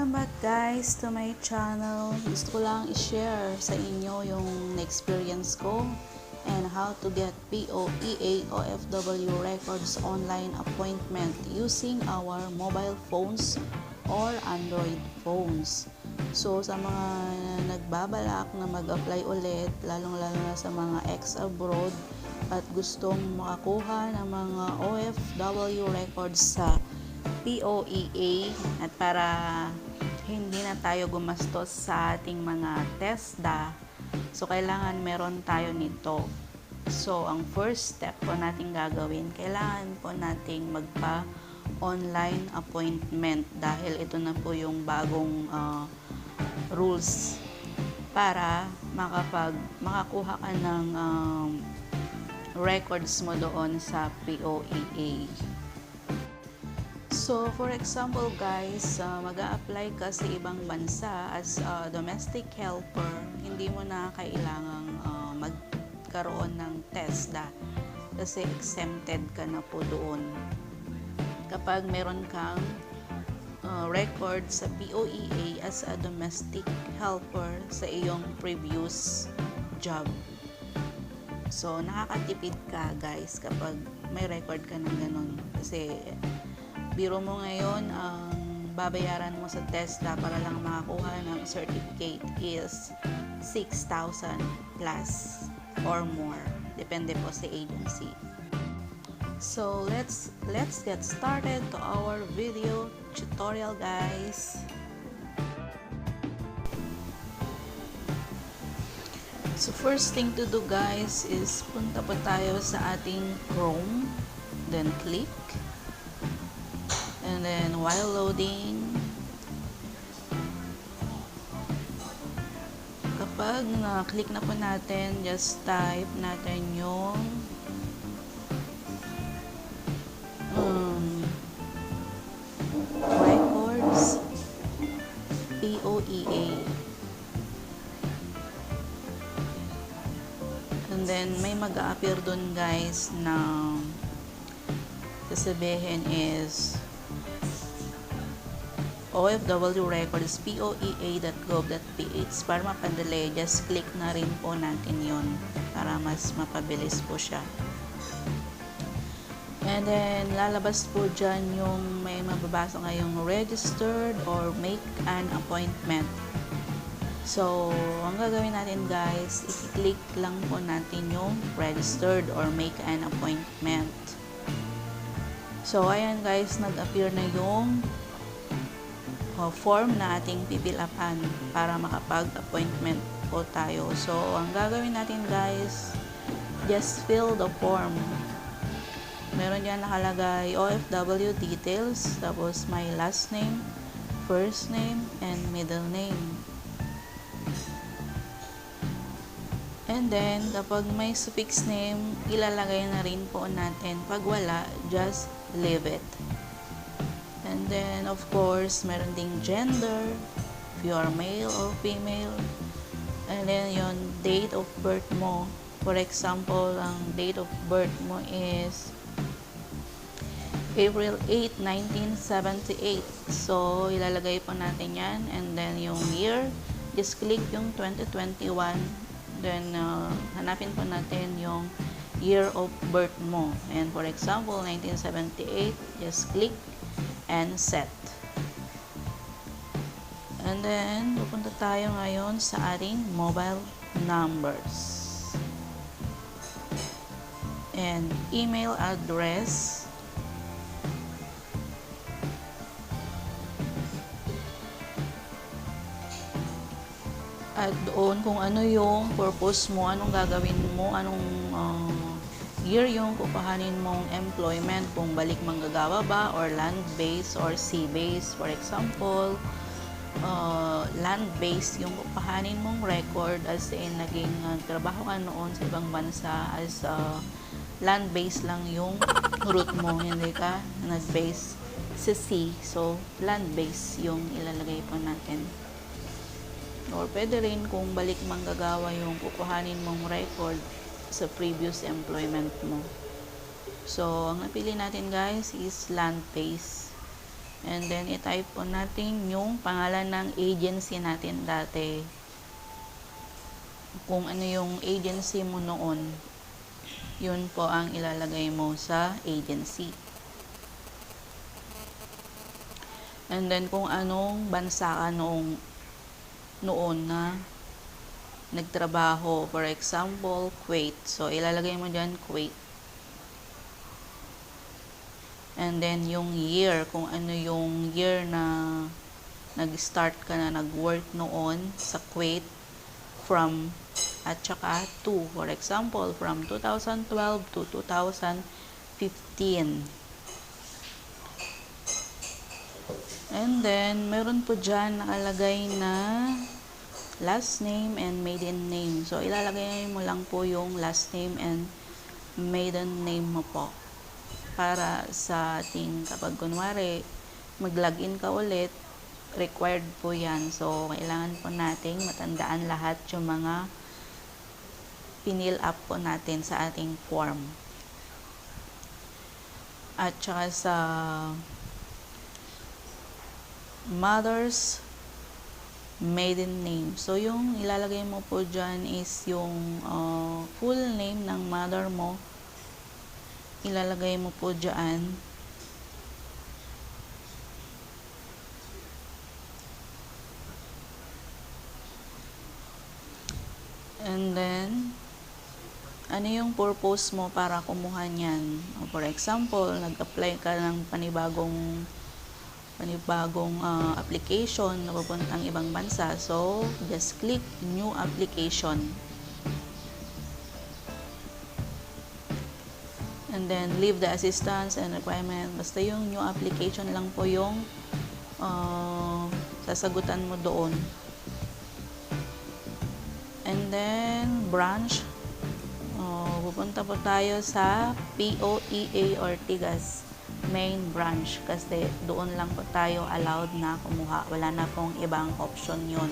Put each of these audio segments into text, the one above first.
Welcome back guys to my channel. Gusto ko lang i-share sa inyo yung experience ko and how to get Poea OFW records online appointment using our mobile phones or Android phones. So sa mga nagbabalak na mag-apply ulit, lalong-lalo na sa mga ex-abroad at gustong makakuha ng mga OFW records sa Poea at para hindi na tayo gumastos sa ating mga tesda, so kailangan meron tayo nito. So ang first step po natin gagawin, kailangan po nating magpa-online appointment dahil ito na po yung bagong rules para makakuha ka ng records mo doon sa Poea. So, for example guys, mag-a-apply ka sa ibang bansa as a domestic helper, hindi mo na kailangang magkaroon ng tesda kasi exempted ka na po doon. Kapag meron kang record sa Poea as a domestic helper sa iyong previous job. So, nakakatipid ka guys kapag may record ka ng ganun kasi biro mo ngayon, ang babayaran mo sa TESDA para lang makakuha ng certificate is 6,000 plus or more. Depende po sa agency. So, let's get started to our video tutorial, guys. So, first thing to do, guys, is punta po tayo sa ating Chrome, then click. And then while loading, kapag na-click na po natin, just type natin yung records Poea. And then may mag-a-appear dun guys na sasabihin is OFW records poea.gov.ph. Para mapadali, just click na rin po natin yon para mas mapabilis po siya. And then lalabas po dyan yung may mababasa ngayong registered or make an appointment. So ang gagawin natin guys, i-click lang po natin yung registered or make an appointment. So ayan guys, nag-appear na yung form na ating pipilapan para makapag-appointment po tayo. So, ang gagawin natin guys, just fill the form. Meron dyan nakalagay OFW details, tapos my last name, first name, and middle name. And then, kapag may suffix name, ilalagay na rin po natin. Pag wala, just leave it. And then, of course, meron ding gender, if you are male or female. And then, yung date of birth mo. For example, ang date of birth mo is April 8, 1978. So, ilalagay po natin yan. And then, yung year, just click yung 2021. Then, hanapin po natin yung year of birth mo. And for example, 1978, just click and set. And then, pupunta tayo ngayon sa ating mobile numbers. And email address. At doon kung ano yung purpose mo, anong gagawin mo, anong year yung kukuhanin mong employment, kung balik manggagawa ba or land-based or sea-based. For example, land-based yung kukuhanin mong record as in naging trabaho ka noon sa ibang bansa as land-based lang yung route mo, hindi ka nag-base sa sea. So, land-based yung ilalagay po natin. Or pwede rin kung balik manggagawa yung kukuhanin mong record sa previous employment mo. So, ang napili natin guys is land-based. And then, i-type po natin yung pangalan ng agency natin dati. Kung ano yung agency mo noon, yun po ang ilalagay mo sa agency. And then, kung anong bansa ka noon na nagtrabaho. For example, Kuwait. So, ilalagay mo dyan, Kuwait. And then, yung year, kung ano yung year na nag-start ka na nag-work noon sa Kuwait, from at saka to. For example, from 2012 to 2015. And then, meron po dyan nakalagay na last name and maiden name. So, ilalagay mo lang po yung last name and maiden name mo po. Para sa ating, kapag kunwari, mag-login ka ulit, required po yan. So, kailangan po nating matandaan lahat yung mga pinil up po natin sa ating form. At saka sa mother's maiden name. So, yung ilalagay mo po dyan is yung full name ng mother mo. Ilalagay mo po dyan. And then, ano yung purpose mo para kumuha niyan? For example, nag-apply ka ng panibagong application na pupuntang ibang bansa. So, just click new application. And then, leave the assistance and requirement. Basta yung new application lang po yung sasagutan mo doon. And then, branch. Pupunta po tayo sa POEA or Tigas main branch kasi doon lang po tayo allowed na kumuha. Wala na pong ibang option yun.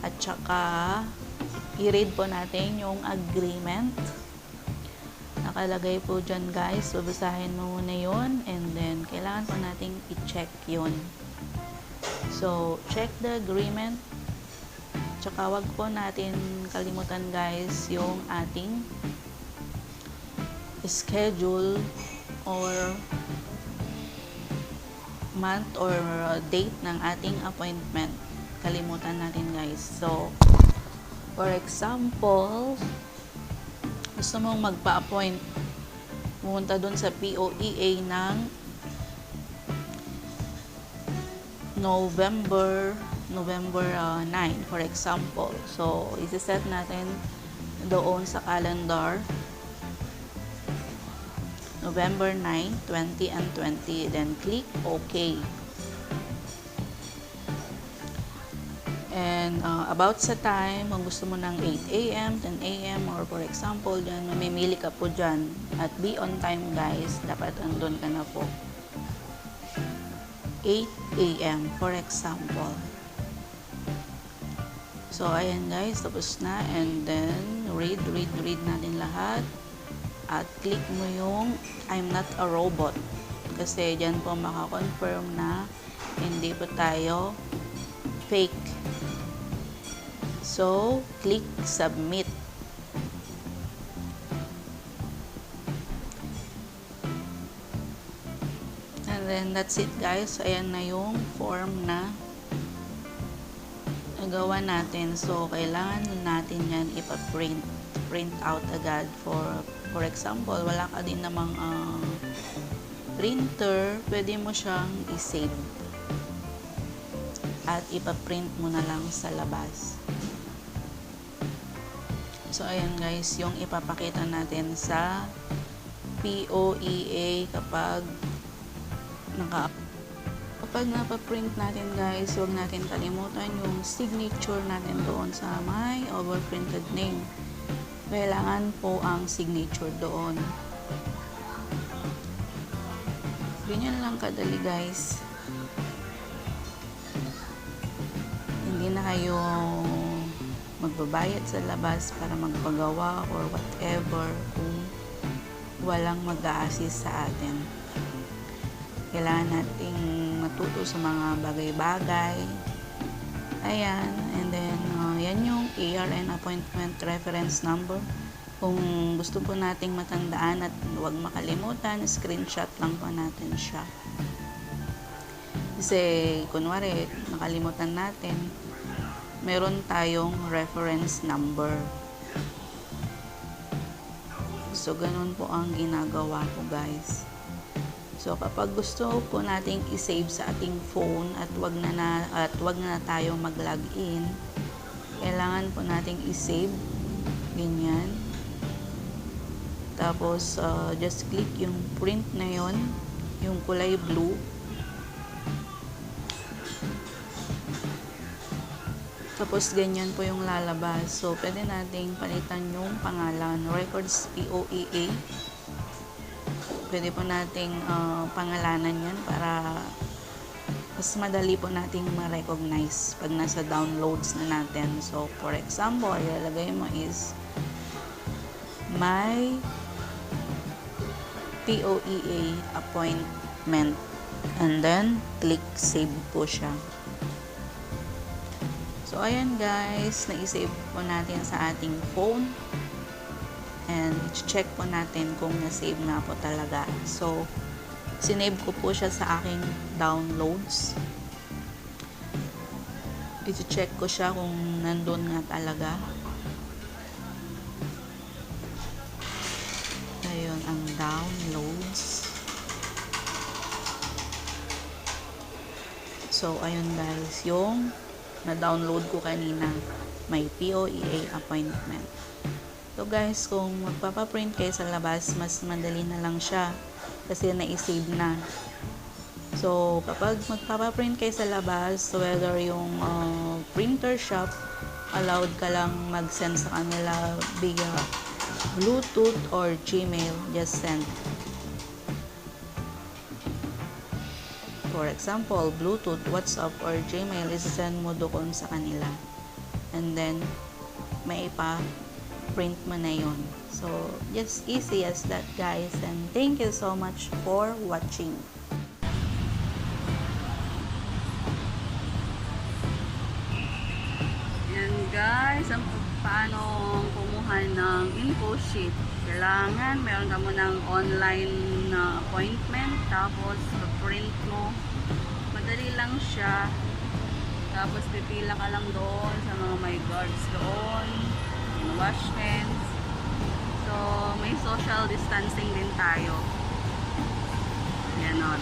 At saka, i-read po natin yung agreement. Nakalagay po dyan guys. Babasahin mo muna yun and then kailangan po nating i-check yun. So, check the agreement. Tsaka wag po natin kalimutan guys yung ating schedule or month or date ng ating appointment. Kalimutan natin guys. So, for example, gusto mong magpa-appoint, pumunta dun sa POEA ng November 9, for example. So, isi-set natin doon sa calendar November 9, 20 and 20. Then, click OK. And, about sa time, kung gusto mo ng 8 a.m., 10 a.m., or for example, dyan, mamimili ka po dyan. At be on time, guys. Dapat andun ka na po. 8 a.m., for example. So, ayan guys, tapos na. And then, read natin lahat. At click mo yung I'm not a robot. Kasi dyan po makakonfirm na hindi po tayo fake. So, click submit. And then, that's it guys. Ayan na yung form na nagawa natin. So, kailangan natin yan print out agad. For example, wala ka din namang printer, pwede mo siyang i-save at ipaprint mo na lang sa labas. So, ayan guys, yung ipapakita natin sa POEA kapag napaprint natin guys, huwag natin kalimutan yung signature natin doon sa may overprinted name. Kailangan po ang signature doon. Ganyan lang kadali guys. Hindi na kayo magbabayad sa labas para magpagawa or whatever kung walang mag-a-assist sa atin. Kailangan nating matuto sa mga bagay-bagay. Ayan, and then yan yung ARN appointment reference number. Kung gusto po nating matandaan at huwag makalimutan, screenshot lang po natin siya. Kasi kunwari nakalimutan natin, meron tayong reference number. So ganun po ang ginagawa ko, guys. So kapag gusto po nating i-save sa ating phone at wag na tayo mag-login, kailangan po nating i-save ganyan. Tapos just click yung print na yon, yung kulay blue. Tapos ganyan po yung lalabas. So pwede nating palitan yung pangalan, records POEA. Pwede po nating pangalanan yan para mas madali po nating ma-recognize pag nasa downloads na natin. So for example, ilalagay mo is my POEA appointment, and then click save po siya. So ayan guys, na-save po natin sa ating phone. And check po natin kung na-save na po talaga. So, sinave ko po siya sa aking downloads. I-check ko siya kung nandun nga talaga. Ayun, ang downloads. So, ayun guys, yung na-download ko kanina, may POEA appointment. So guys, kung magpapaprint kayo sa labas, mas madali na lang siya kasi na-save na. So kapag magpapaprint kayo sa labas, whether yung printer shop, allowed ka lang mag-send sa kanila via Bluetooth or Gmail, just send. For example, Bluetooth, WhatsApp, or Gmail, isasend mo doon sa kanila. And then, may print mo na yun. So, just easy as that, guys. And thank you so much for watching. Yan guys, ang paano kumuha ng info sheet. Kailangan meron ka mo ng online na appointment, tapos print mo. Madali lang siya. Tapos pipila ka lang doon sa mga may guards doon. Wash hands. So, may social distancing din tayo. Ganon.